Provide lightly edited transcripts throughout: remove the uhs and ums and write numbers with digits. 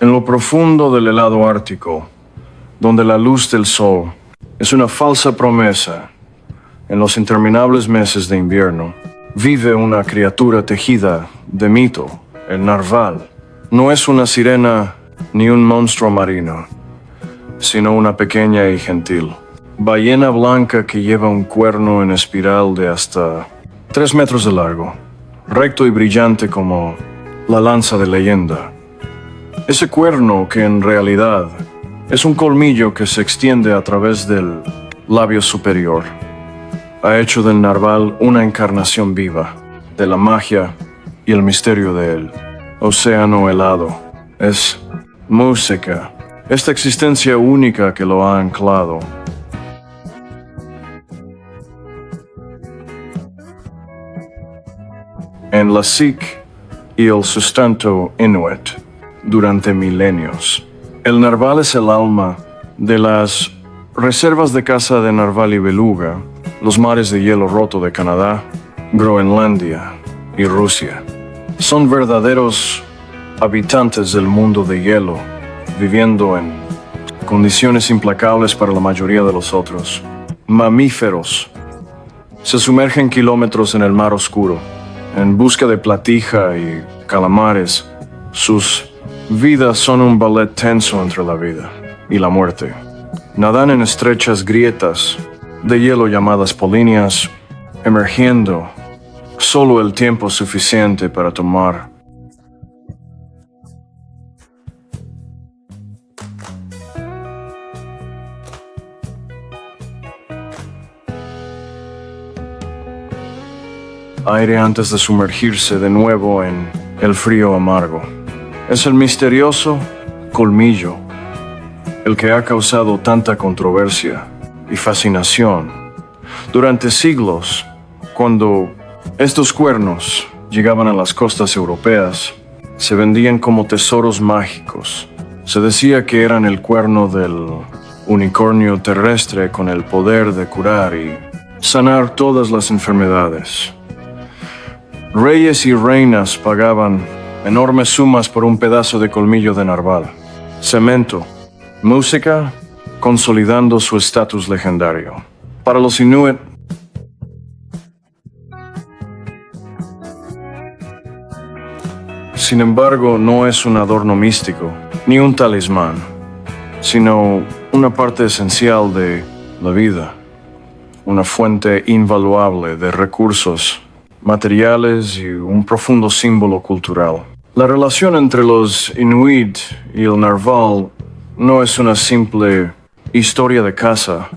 En lo profundo del helado ártico, donde la luz del sol es una falsa promesa, en los interminables meses de invierno, vive una criatura tejida de mito, el narval. No es una sirena ni un monstruo marino, sino una pequeña y gentil ballena blanca que lleva un cuerno en espiral de hasta 3 metros de largo, recto y brillante como la lanza de leyenda. Ese cuerno que en realidad es un colmillo que se extiende a través del labio superior, ha hecho del narval una encarnación viva de la magia y el misterio del océano helado. Es música, esta existencia única que lo ha anclado. En la Sikh y el sustento inuit durante milenios. El narval es el alma de las reservas de caza de narval y beluga, los mares de hielo roto de Canadá, Groenlandia y Rusia. Son verdaderos habitantes del mundo de hielo, viviendo en condiciones implacables para la mayoría de los otros. Mamíferos. Se sumergen kilómetros en el mar oscuro, en busca de platija y calamares. Sus vidas son un ballet tenso entre la vida y la muerte. Nadan en estrechas grietas de hielo llamadas polinias, emergiendo solo el tiempo suficiente para tomar aire antes de sumergirse de nuevo en el frío amargo. Es el misterioso colmillo el que ha causado tanta controversia y fascinación. Durante siglos, cuando estos cuernos llegaban a las costas europeas, se vendían como tesoros mágicos. Se decía que eran el cuerno del unicornio terrestre con el poder de curar y sanar todas las enfermedades. Reyes y reinas pagaban enormes sumas por un pedazo de colmillo de narval. Cemento, música, consolidando su estatus legendario. Para los inuit, sin embargo, no es un adorno místico, ni un talismán, sino una parte esencial de la vida, una fuente invaluable de recursos materiales y un profundo símbolo cultural. La relación entre los inuit y el narval no es una simple historia de caza,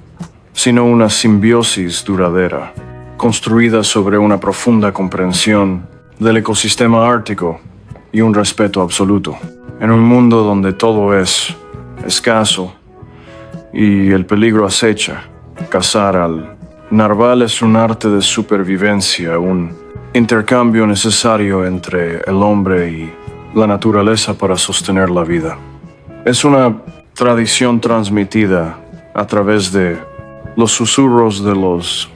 sino una simbiosis duradera, construida sobre una profunda comprensión del ecosistema ártico y un respeto absoluto. En un mundo donde todo es escaso y el peligro acecha, cazar al narval es un arte de supervivencia, un intercambio necesario entre el hombre y la naturaleza para sostener la vida. Es una tradición transmitida a través de los susurros de los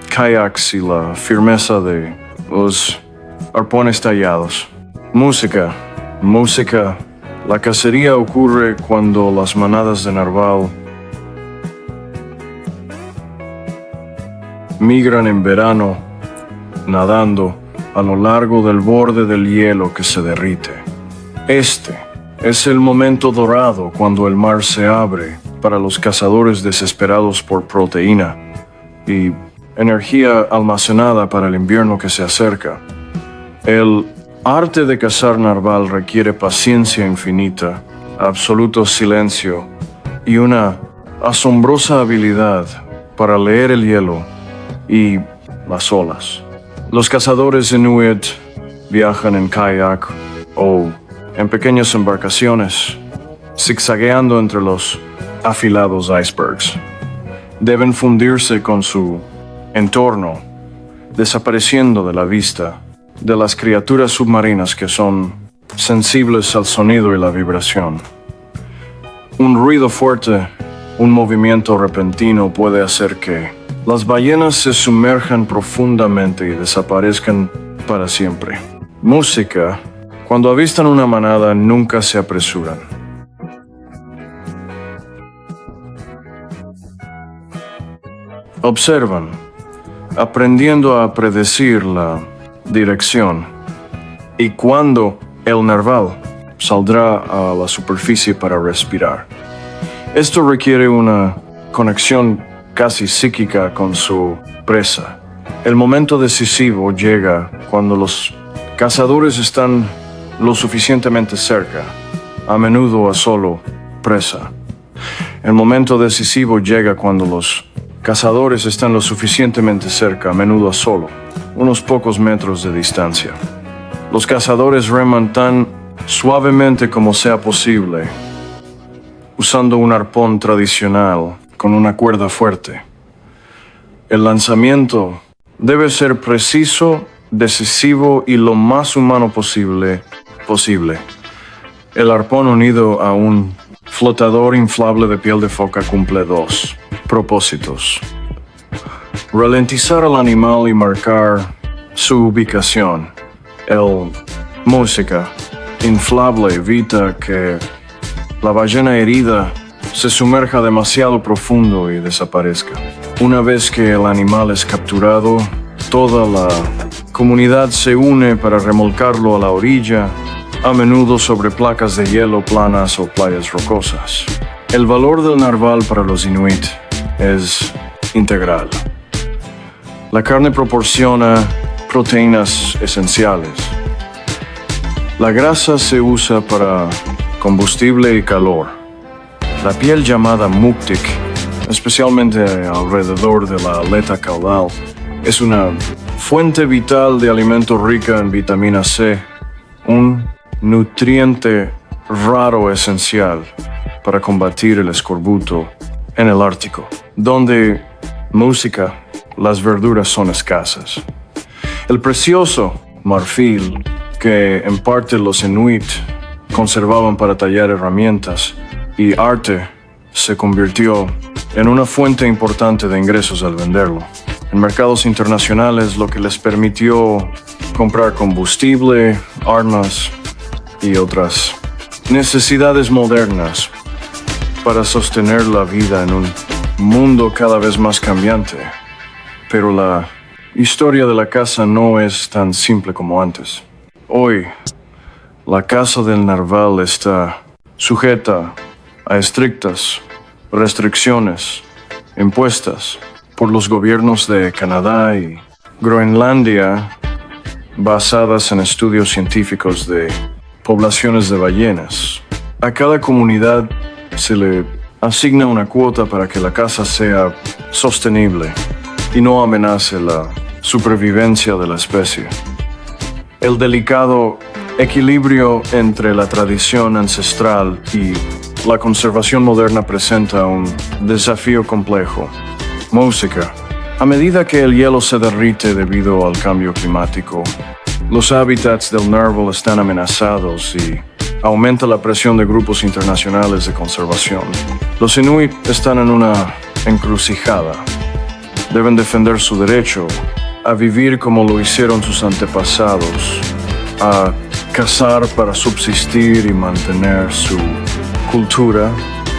kayaks y la firmeza de los arpones tallados. Música. La cacería ocurre cuando las manadas de narval migran en verano, nadando a lo largo del borde del hielo que se derrite. Este es el momento dorado cuando el mar se abre para los cazadores desesperados por proteína y energía almacenada para el invierno que se acerca. El arte de cazar narval requiere paciencia infinita, absoluto silencio y una asombrosa habilidad para leer el hielo y las olas. Los cazadores inuit viajan en kayak o en pequeñas embarcaciones, zigzagueando entre los afilados icebergs. Deben fundirse con su entorno, desapareciendo de la vista de las criaturas submarinas que son sensibles al sonido y la vibración. Un ruido fuerte, un movimiento repentino puede hacer que las ballenas se sumerjan profundamente y desaparezcan para siempre. Música Cuando avistan una manada, nunca se apresuran. Observan, aprendiendo a predecir la dirección y cuándo el narval saldrá a la superficie para respirar. Esto requiere una conexión casi psíquica con su presa. El momento decisivo llega cuando los cazadores están lo suficientemente cerca, a menudo a solo presa. El momento decisivo llega cuando los cazadores están lo suficientemente cerca, a menudo a solo, unos pocos metros de distancia. Los cazadores reman tan suavemente como sea posible, usando un arpón tradicional con una cuerda fuerte. El lanzamiento debe ser preciso, decisivo y lo más humano posible. El arpón unido a un flotador inflable de piel de foca cumple dos propósitos: ralentizar al animal y marcar su ubicación. El música inflable evita que la ballena herida se sumerja demasiado profundo y desaparezca. Una vez que el animal es capturado, toda la comunidad se une para remolcarlo a la orilla, a menudo sobre placas de hielo planas o playas rocosas. El valor del narval para los inuit es integral. La carne proporciona proteínas esenciales. La grasa se usa para combustible y calor. La piel llamada muktik, especialmente alrededor de la aleta caudal, es una fuente vital de alimento rica en vitamina C, un nutriente raro esencial para combatir el escorbuto en el Ártico, donde música, las verduras son escasas. El precioso marfil que en parte los inuit conservaban para tallar herramientas y arte se convirtió en una fuente importante de ingresos al venderlo en mercados internacionales, lo que les permitió comprar combustible, armas y otras necesidades modernas para sostener la vida en un mundo cada vez más cambiante. Pero la historia de la caza no es tan simple como antes. Hoy, la caza del narval está sujeta a estrictas restricciones impuestas por los gobiernos de Canadá y Groenlandia, basadas en estudios científicos de poblaciones de ballenas. A cada comunidad se le asigna una cuota para que la caza sea sostenible y no amenace la supervivencia de la especie. El delicado equilibrio entre la tradición ancestral y la conservación moderna presenta un desafío complejo. Música. A medida que el hielo se derrite debido al cambio climático, los hábitats del narval están amenazados y aumenta la presión de grupos internacionales de conservación. Los inuit están en una encrucijada. Deben defender su derecho a vivir como lo hicieron sus antepasados, a cazar para subsistir y mantener su cultura,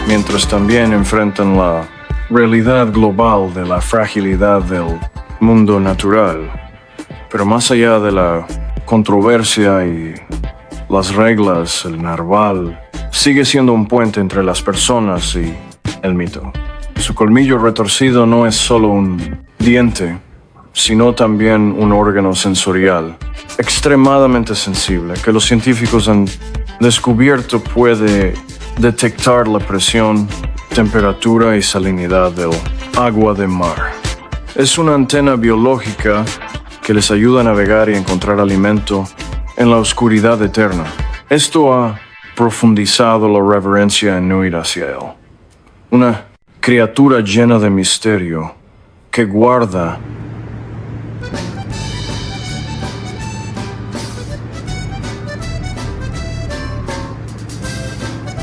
mientras también enfrentan la realidad global de la fragilidad del mundo natural. Pero más allá de la controversia y las reglas, el narval sigue siendo un puente entre las personas y el mito. Su colmillo retorcido no es solo un diente, sino también un órgano sensorial extremadamente sensible que los científicos han descubierto puede detectar la presión, temperatura y salinidad del agua de mar. Es una antena biológica que les ayuda a navegar y encontrar alimento en la oscuridad eterna. Esto ha profundizado la reverencia inuit hacia él. Una criatura llena de misterio que guarda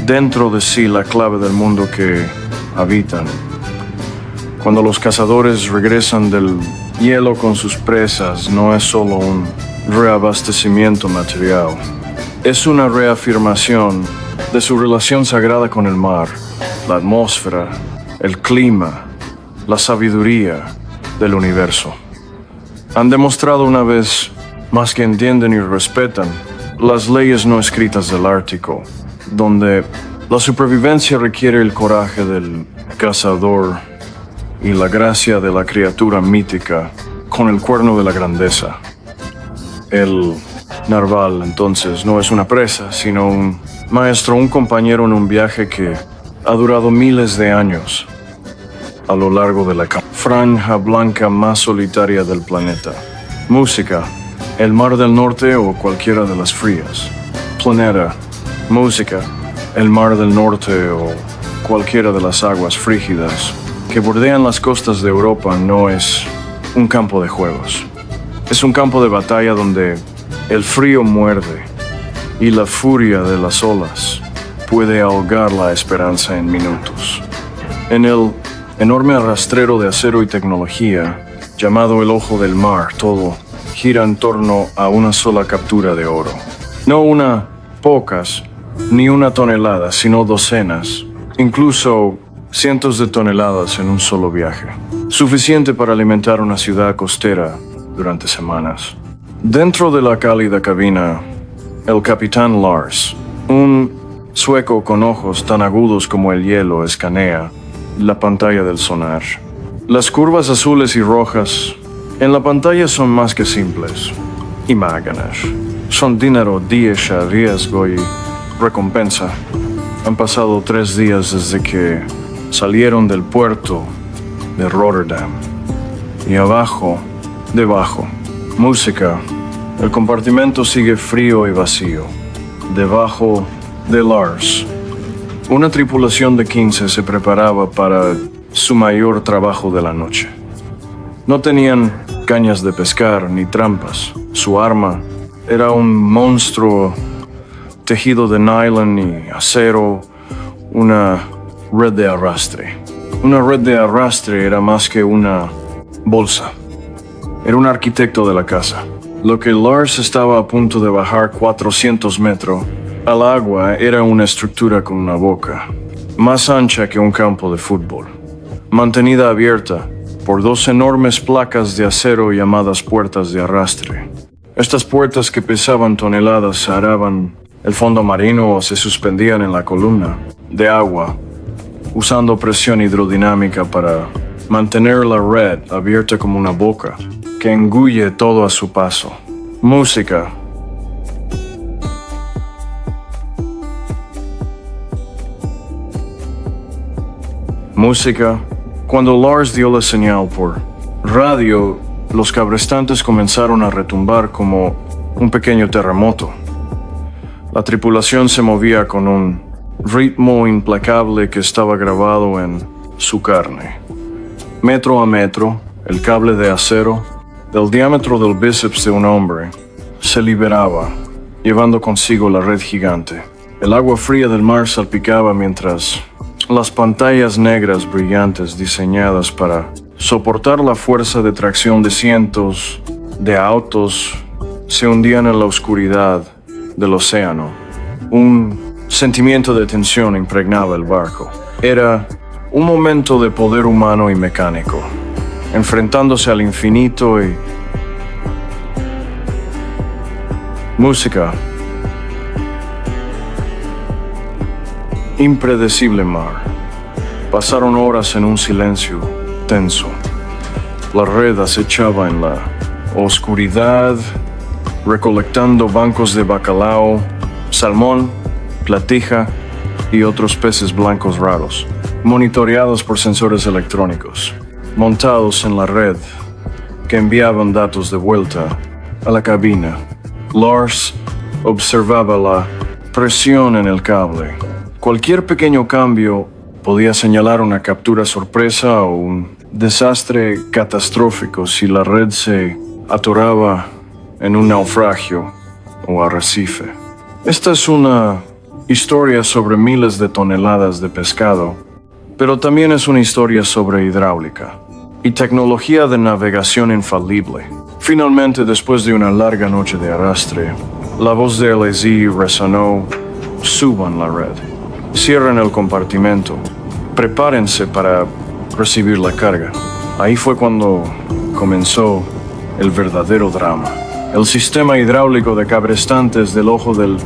dentro de sí la clave del mundo que habitan. Cuando los cazadores regresan del hielo con sus presas, no es solo un reabastecimiento material. Es una reafirmación de su relación sagrada con el mar, la atmósfera, el clima, la sabiduría del universo. Han demostrado una vez más que entienden y respetan las leyes no escritas del Ártico, donde la supervivencia requiere el coraje del cazador y la gracia de la criatura mítica con el cuerno de la grandeza. El narval, entonces, no es una presa, sino un maestro, un compañero en un viaje que ha durado miles de años a lo largo de la franja blanca más solitaria del planeta. Música, el mar del norte o cualquiera de las frías. Planeta, música, el mar del norte o cualquiera de las aguas frígidas que bordean las costas de Europa no es un campo de juegos. Es un campo de batalla donde el frío muerde y la furia de las olas puede ahogar la esperanza en minutos. En el enorme arrastrero de acero y tecnología, llamado el Ojo del Mar, todo gira en torno a una sola captura de oro. No una, pocas, ni una tonelada, sino docenas, incluso cientos de toneladas en un solo viaje. Suficiente para alimentar una ciudad costera durante semanas. Dentro de la cálida cabina, el capitán Lars, un sueco con ojos tan agudos como el hielo, escanea la pantalla del sonar. Las curvas azules y rojas en la pantalla son más que simples. Imágenes. Son dinero, dicha, riesgo y recompensa. Han pasado 3 días desde que salieron del puerto de Rotterdam. Y abajo, debajo, música. El compartimento sigue frío y vacío. Debajo de Lars, una tripulación de 15 se preparaba para su mayor trabajo de la noche. No tenían cañas de pescar ni trampas. Su arma era un monstruo tejido de nylon y acero, una red de arrastre. Una red de arrastre era más que una bolsa. Era un arquitecto de la casa. Lo que Lars estaba a punto de bajar 400 metros al agua era una estructura con una boca, más ancha que un campo de fútbol, mantenida abierta por 2 enormes placas de acero llamadas puertas de arrastre. Estas puertas, que pesaban toneladas, araban el fondo marino o se suspendían en la columna de agua, usando presión hidrodinámica para mantener la red abierta como una boca que engulle todo a su paso. Música. Música. Cuando Lars dio la señal por radio, los cabrestantes comenzaron a retumbar como un pequeño terremoto. La tripulación se movía con un ritmo implacable que estaba grabado en su carne. Metro a metro, el cable de acero, del diámetro del bíceps de un hombre, se liberaba, llevando consigo la red gigante. El agua fría del mar salpicaba mientras las pantallas negras brillantes diseñadas para soportar la fuerza de tracción de cientos de autos se hundían en la oscuridad del océano. Un sentimiento de tensión impregnaba el barco. Era un momento de poder humano y mecánico, enfrentándose al infinito y música. Impredecible mar. Pasaron horas en un silencio tenso. La red acechaba en la oscuridad, recolectando bancos de bacalao, salmón, platija y otros peces blancos raros, monitoreados por sensores electrónicos, montados en la red, que enviaban datos de vuelta a la cabina. Lars observaba la presión en el cable. Cualquier pequeño cambio podía señalar una captura sorpresa o un desastre catastrófico si la red se atoraba en un naufragio o arrecife. Esta es una historia sobre miles de toneladas de pescado, pero también es una historia sobre hidráulica y tecnología de navegación infalible. Finalmente, después de una larga noche de arrastre, La voz de Eliezer resonó: suban la red, cierren el compartimento, prepárense para recibir la carga. Ahí fue cuando comenzó el verdadero drama. El sistema hidráulico de cabrestantes del ojo del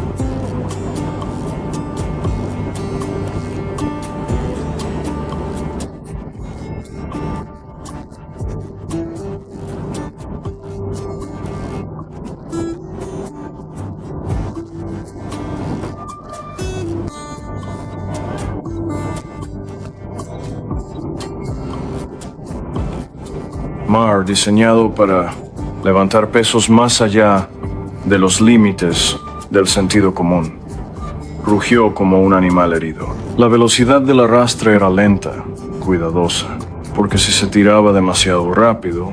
mar, diseñado para levantar pesos más allá de los límites del sentido común, rugió como un animal herido. La velocidad del arrastre era lenta, cuidadosa, porque si se tiraba demasiado rápido,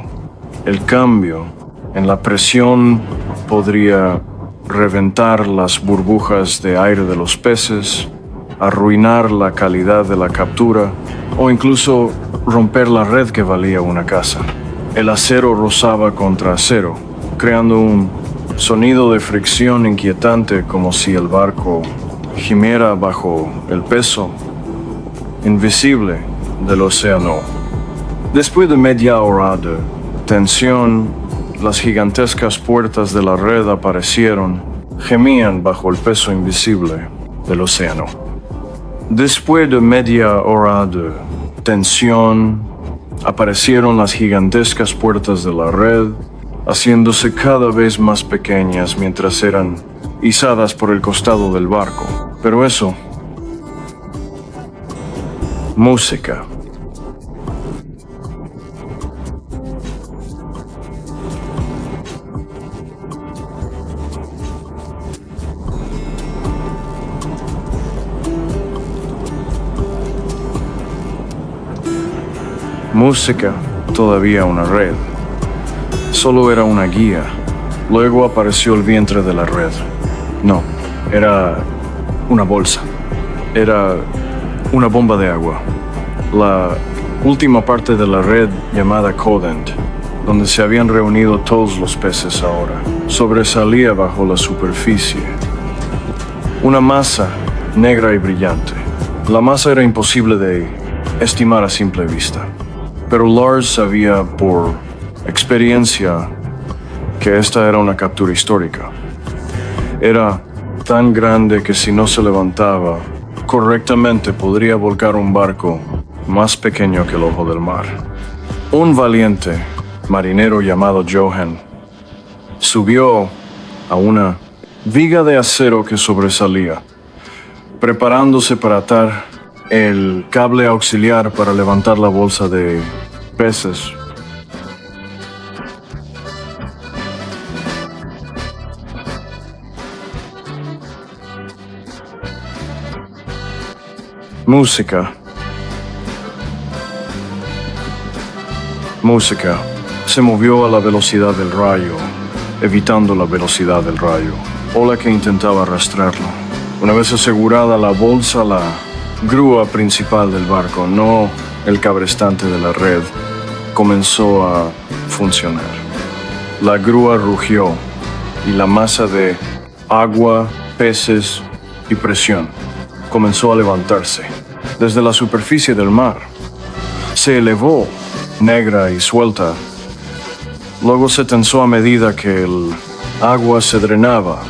el cambio en la presión podría reventar las burbujas de aire de los peces, arruinar la calidad de la captura o incluso romper la red que valía una casa. El acero rozaba contra acero, creando un sonido de fricción inquietante, como si el barco gimiera bajo el peso invisible del océano. Después de media hora de tensión, las gigantescas puertas de la red aparecieron, gemían bajo el peso invisible del océano. Después de media hora de tensión, aparecieron las gigantescas puertas de la red, haciéndose cada vez más pequeñas mientras eran izadas por el costado del barco. Pero eso... música. Música, todavía una red. Solo era una guía. Luego apareció el vientre de la red. No, era una bolsa. Era una bomba de agua. La última parte de la red llamada Codent, donde se habían reunido todos los peces ahora, sobresalía bajo la superficie. Una masa negra y brillante. La masa era imposible de estimar a simple vista. Pero Lars sabía por experiencia que esta era una captura histórica. Era tan grande que si no se levantaba correctamente podría volcar un barco más pequeño que el ojo del mar. Un valiente marinero llamado Johan subió a una viga de acero que sobresalía, preparándose para atar el cable auxiliar para levantar la bolsa de peces. Música. Música. Se movió a la velocidad del rayo, evitando la velocidad del rayo, o la que intentaba arrastrarlo. Una vez asegurada la bolsa, la grúa principal del barco, no el cabrestante de la red, comenzó a funcionar. La grúa rugió y la masa de agua, peces y presión comenzó a levantarse desde la superficie del mar. Se elevó, negra y suelta. Luego se tensó a medida que el agua se drenaba,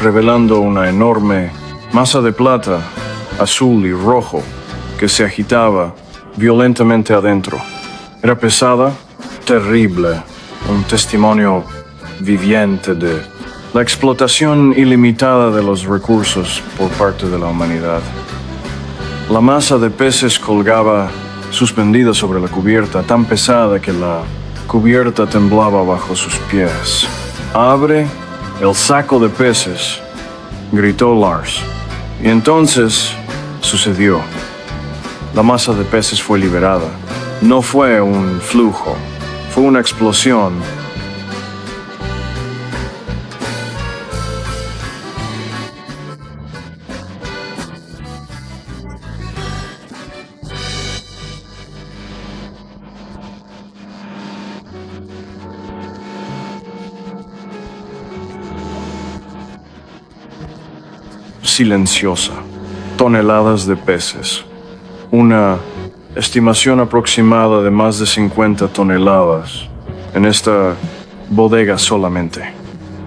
revelando una enorme masa de plata, azul y rojo, que se agitaba violentamente adentro. Era pesada, terrible, un testimonio viviente de la explotación ilimitada de los recursos por parte de la humanidad. La masa de peces colgaba suspendida sobre la cubierta, tan pesada que la cubierta temblaba bajo sus pies. «¡Abre el saco de peces!», gritó Lars. Y entonces sucedió. La masa de peces fue liberada. No fue un flujo, fue una explosión. silenciosa. Toneladas de peces. Una estimación aproximada de más de 50 toneladas en esta bodega solamente.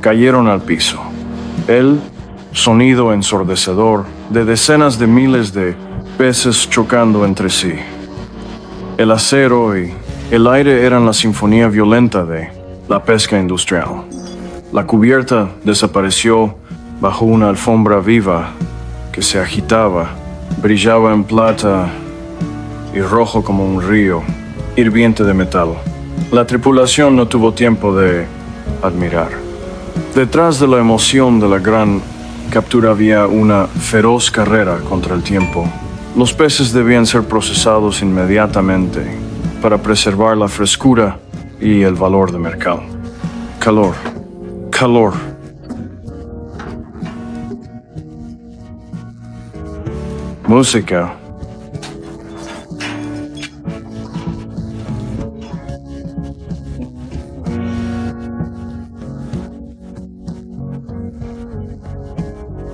Cayeron al piso. El sonido ensordecedor de decenas de miles de peces chocando entre sí. El acero y el aire eran la sinfonía violenta de la pesca industrial. La cubierta desapareció bajo una alfombra viva que se agitaba, brillaba en plata y rojo como un río hirviente de metal. La tripulación no tuvo tiempo de admirar. Detrás de la emoción de la gran captura había una feroz carrera contra el tiempo. Los peces debían ser procesados inmediatamente para preservar la frescura y el valor de mercado. Calor, calor. Música.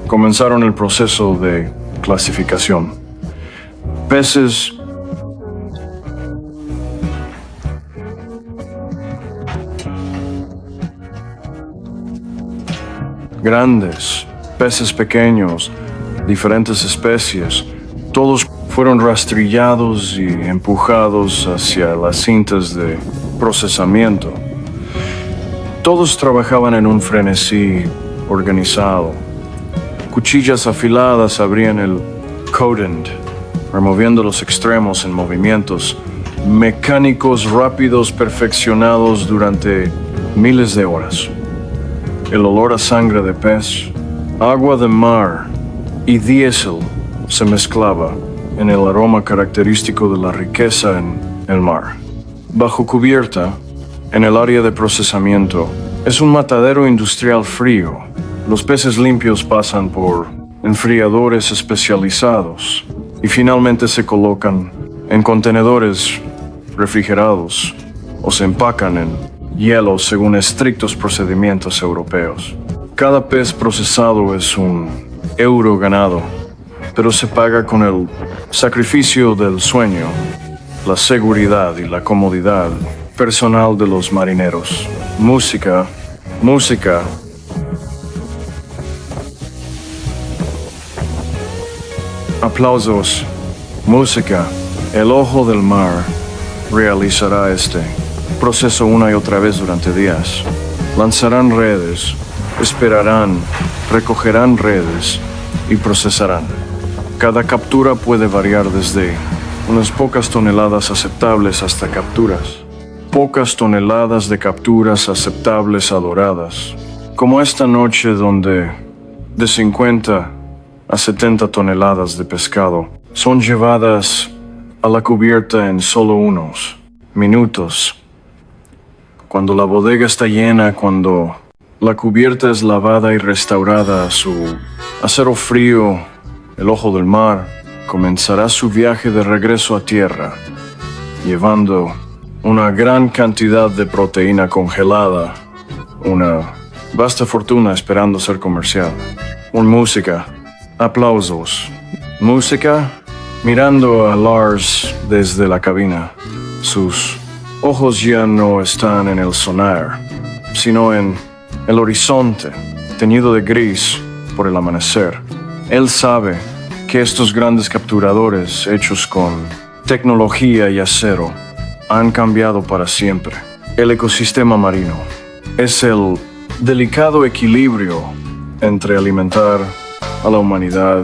Comenzaron el proceso de clasificación. Peces grandes, peces pequeños, diferentes especies, todos fueron rastrillados y empujados hacia las cintas de procesamiento. Todos trabajaban en un frenesí organizado. Cuchillas afiladas abrían el codend, removiendo los extremos en movimientos mecánicos rápidos perfeccionados durante miles de horas. El olor a sangre de pez, agua de mar y diésel se mezclaba en el aroma característico de la riqueza en el mar. Bajo cubierta, en el área de procesamiento, es un matadero industrial frío. Los peces limpios pasan por enfriadores especializados y finalmente se colocan en contenedores refrigerados o se empacan en hielo según estrictos procedimientos europeos. Cada pez procesado es un euro ganado, pero se paga con el sacrificio del sueño, la seguridad y la comodidad personal de los marineros. Música, música. Aplausos, música. El ojo del mar realizará este proceso una y otra vez durante días. Lanzarán redes, esperarán, recogerán redes y procesarán. Cada captura puede variar desde unas pocas toneladas aceptables hasta capturas. Pocas toneladas de capturas aceptables adoradas. Como esta noche donde de 50 a 70 toneladas de pescado son llevadas a la cubierta en solo unos minutos. Cuando la bodega está llena, cuando la cubierta es lavada y restaurada a su acero frío, el ojo del mar comenzará su viaje de regreso a tierra, llevando una gran cantidad de proteína congelada, una vasta fortuna esperando ser comercial. Música, aplausos, música, mirando a Lars desde la cabina. Sus ojos ya no están en el sonar, sino en el horizonte, teñido de gris por el amanecer. Él sabe que estos grandes capturadores, hechos con tecnología y acero, han cambiado para siempre el ecosistema marino. Es el delicado equilibrio entre alimentar a la humanidad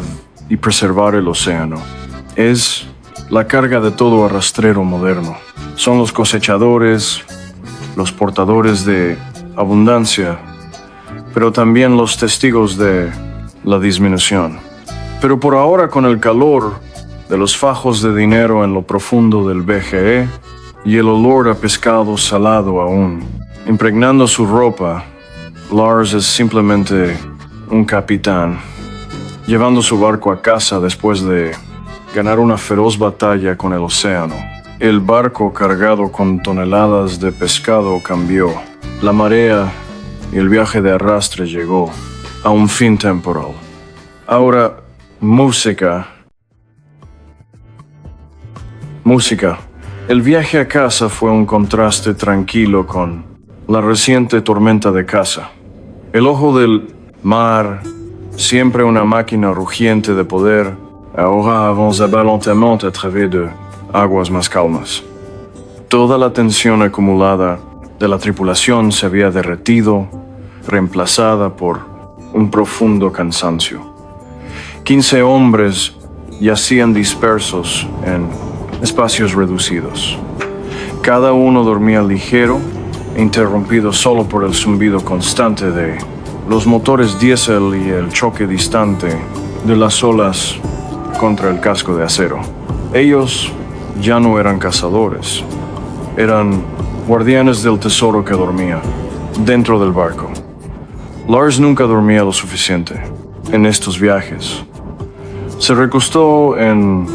y preservar el océano. Es la carga de todo arrastrero moderno. Son los cosechadores, los portadores de abundancia, pero también los testigos de la disminución. Pero por ahora, con el calor de los fajos de dinero en lo profundo del BGE y el olor a pescado salado aún impregnando su ropa, Lars es simplemente un capitán, llevando su barco a casa después de ganar una feroz batalla con el océano. El barco cargado con toneladas de pescado cambió. La marea y el viaje de arrastre llegó a un fin temporal. Ahora, música. Música. El viaje a casa fue un contraste tranquilo con la reciente tormenta de casa. El ojo del mar, siempre una máquina rugiente de poder, ahora avanzaba lentamente a través de aguas más calmas. Toda la tensión acumulada de la tripulación se había derretido, reemplazada por un profundo cansancio. 15 hombres yacían dispersos en espacios reducidos. Cada uno dormía ligero, interrumpido solo por el zumbido constante de los motores diésel y el choque distante de las olas contra el casco de acero. Ellos ya no eran cazadores, eran guardianes del tesoro que dormía dentro del barco. Lars nunca dormía lo suficiente en estos viajes. Se recostó en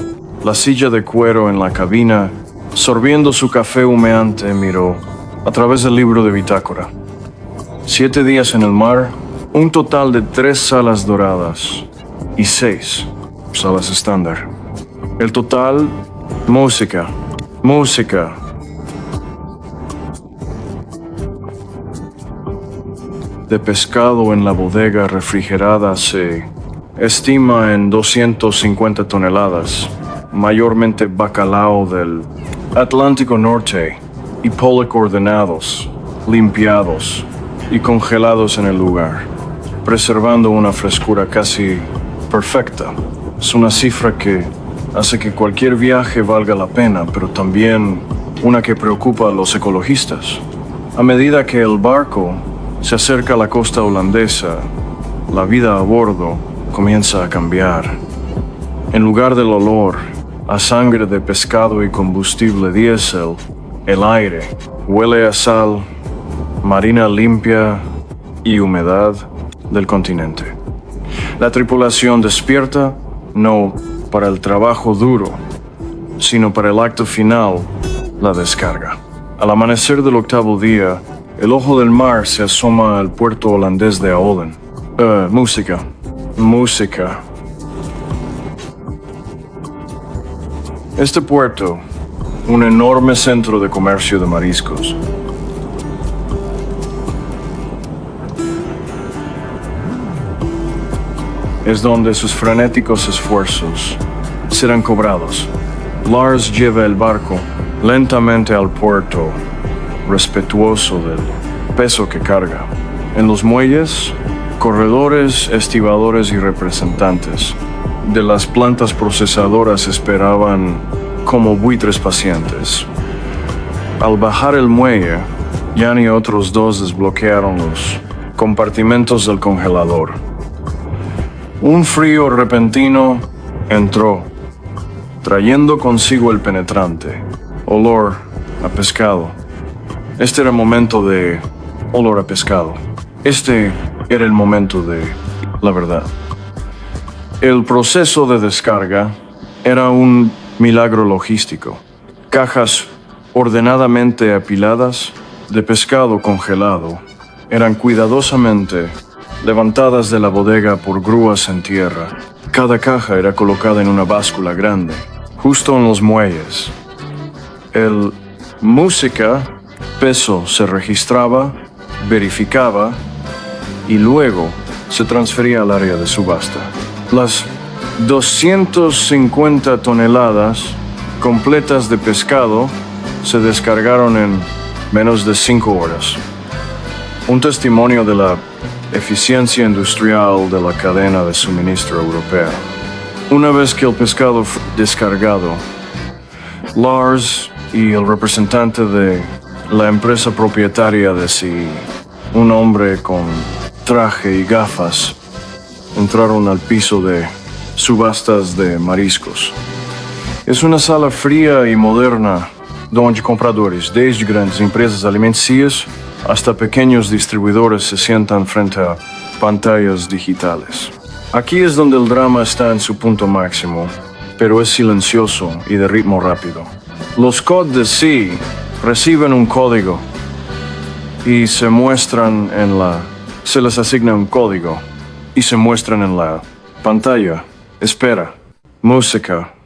la silla de cuero en la cabina, sorbiendo su café humeante, miró a través del libro de bitácora. 7 días en el mar, un total de 3 salas doradas y 6 salas estándar. El total, música. De pescado en la bodega refrigerada se estima en 250 toneladas, mayormente bacalao del Atlántico Norte y pollock ordenados, limpiados y congelados en el lugar, preservando una frescura casi perfecta. Es una cifra que hace que cualquier viaje valga la pena, pero también una que preocupa a los ecologistas. A medida que el barco se acerca a la costa holandesa, la vida a bordo comienza a cambiar. En lugar del olor a sangre de pescado y combustible diésel, el aire huele a sal, marina limpia y humedad del continente. La tripulación despierta no para el trabajo duro, sino para el acto final, la descarga. Al amanecer del 8º día, el ojo del mar se asoma al puerto holandés de Aolen. Música. Este puerto, un enorme centro de comercio de mariscos, es donde sus frenéticos esfuerzos serán cobrados. Lars lleva el barco lentamente al puerto, respetuoso del peso que carga. En los muelles, corredores, estibadores y representantes de las plantas procesadoras esperaban como buitres pacientes. Al bajar el muelle, Jan y otros 2 desbloquearon los compartimentos del congelador. Un frío repentino entró, trayendo consigo el penetrante olor a pescado. Este era el momento de olor a pescado. Este era el momento de la verdad. El proceso de descarga era un milagro logístico. Cajas ordenadamente apiladas de pescado congelado eran cuidadosamente levantadas de la bodega por grúas en tierra. Cada caja era colocada en una báscula grande, justo en los muelles. El música peso se registraba, verificaba y luego se transfería al área de subasta. Las 250 toneladas completas de pescado se descargaron en menos de 5 horas. Un testimonio de la eficiencia industrial de la cadena de suministro europea. Una vez que el pescado fue descargado, Lars y el representante de la empresa propietaria de CI, un hombre con traje y gafas, entraron al piso de subastas de mariscos. Es una sala fría y moderna donde compradores, desde grandes empresas alimenticias hasta pequeños distribuidores, se sientan frente a pantallas digitales. Aquí es donde el drama está en su punto máximo, pero es silencioso y de ritmo rápido. Los COD de CI reciben un código y se les asigna un código y se muestran en la pantalla. Espera. Música.